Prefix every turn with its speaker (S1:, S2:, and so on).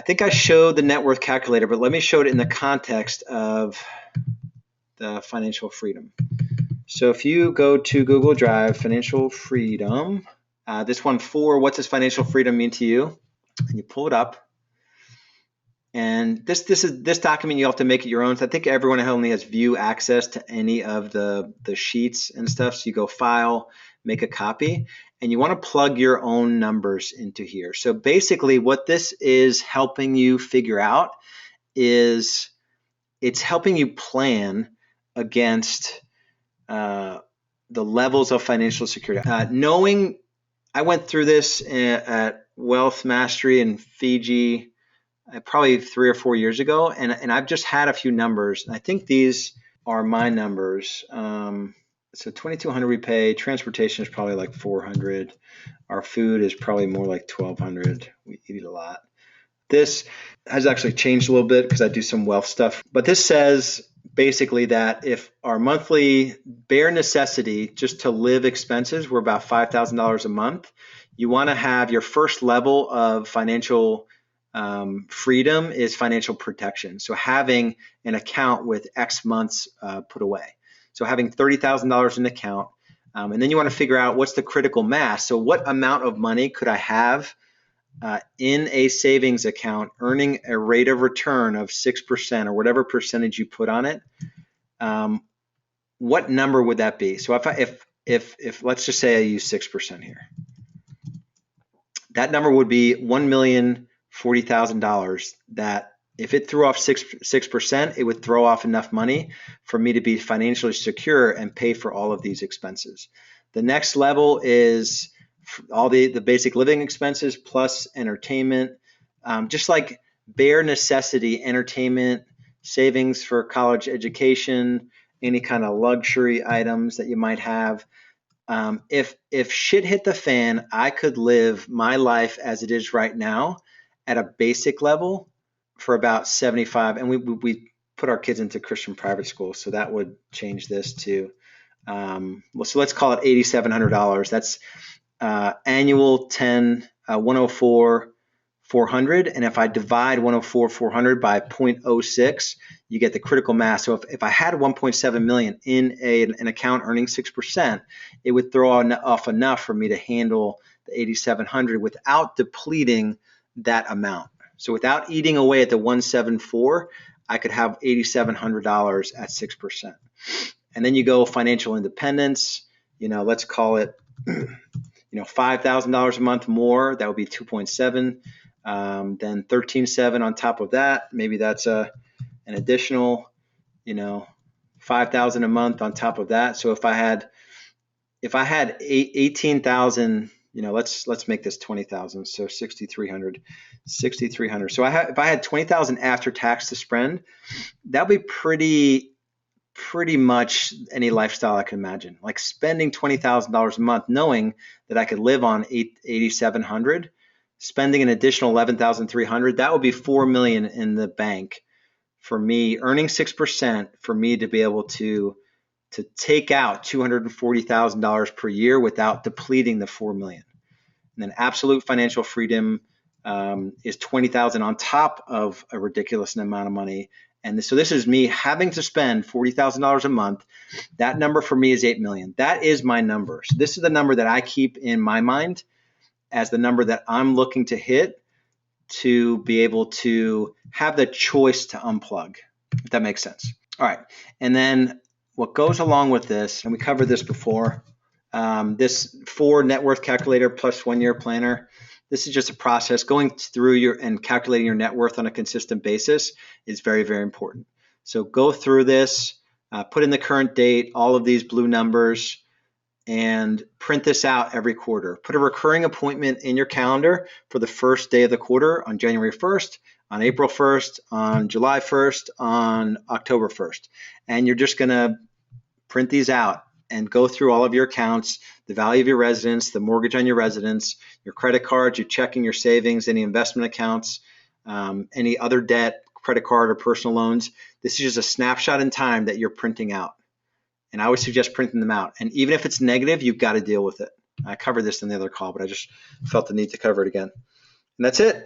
S1: think I showed the net worth calculator, but let me show it in the context of the financial freedom. So if you go to Google Drive, financial freedom, this one for what does financial freedom mean to you? And you pull it up. And this document, you have to make it your own. So I think everyone only has view access to any of the sheets and stuff. So you go File, make a copy, and you want to plug your own numbers into here. So basically what this is helping you figure out is it's helping you plan against the levels of financial security. Knowing, I went through this at Wealth Mastery in Fiji probably 3 or 4 years ago, and I've just had a few numbers. I think these are my numbers. So 2,200 we pay. Transportation is probably like 400. Our food is probably more like 1,200. We eat a lot. This has actually changed a little bit because I do some wealth stuff. But this says basically that if our monthly bare necessity just to live expenses were about $5,000 a month, you want to have your first level of financial freedom is financial protection. So having an account with X months put away. So having $30,000 in an account, and then you want to figure out what's the critical mass. So what amount of money could I have in a savings account earning a rate of return of 6% or whatever percentage you put on it? What number would that be? So if let's just say I use 6% here, that number would be $1,040,000. That if it threw off 6%, it would throw off enough money for me to be financially secure and pay for all of these expenses. The next level is all the basic living expenses plus entertainment, just like bare necessity, entertainment, savings for college education, any kind of luxury items that you might have. If shit hit the fan, I could live my life as it is right now at a basic level for about 75, and we put our kids into Christian private school, so that would change this to, so let's call it $8,700. That's annual 104, 400, and if I divide 104, 400 by 0.06, you get the critical mass. So if I had 1.7 million in an account earning 6%, it would throw off enough for me to handle the 8,700 without depleting that amount. So without eating away at the 174, I could have $8,700 at 6%. And then you go financial independence, let's call it, $5,000 a month more, that would be 2.7. Then 13.7 on top of that, maybe that's an additional, 5,000 a month on top of that. So if I had 18,000, let's make this 20,000. So 6,300. So if I had 20,000 after tax to spend, that would be pretty much any lifestyle I can imagine. Like spending $20,000 a month, knowing that I could live on 8,700, spending an additional 11,300, that would be $4 million in the bank for me, earning 6% for me to be able to take out $240,000 per year without depleting the $4 million. And then absolute financial freedom is $20,000 on top of a ridiculous amount of money. And so this is me having to spend $40,000 a month. That number for me is $8 million. That is my number. So this is the number that I keep in my mind as the number that I'm looking to hit to be able to have the choice to unplug, if that makes sense. All right. And then what goes along with this, and we covered this before, this 4 net worth calculator plus 1 year planner. This is just a process. Going through and calculating your net worth on a consistent basis is very, very important. So go through this, put in the current date, all of these blue numbers, and print this out every quarter. Put a recurring appointment in your calendar for the first day of the quarter on January 1st, on April 1st, on July 1st, on October 1st. And you're just going to print these out and go through all of your accounts, the value of your residence, the mortgage on your residence, your credit cards, your checking, your savings, any investment accounts, any other debt, credit card or personal loans. This is just a snapshot in time that you're printing out. And I always suggest printing them out. And even if it's negative, you've got to deal with it. I covered this in the other call, but I just felt the need to cover it again. And that's it.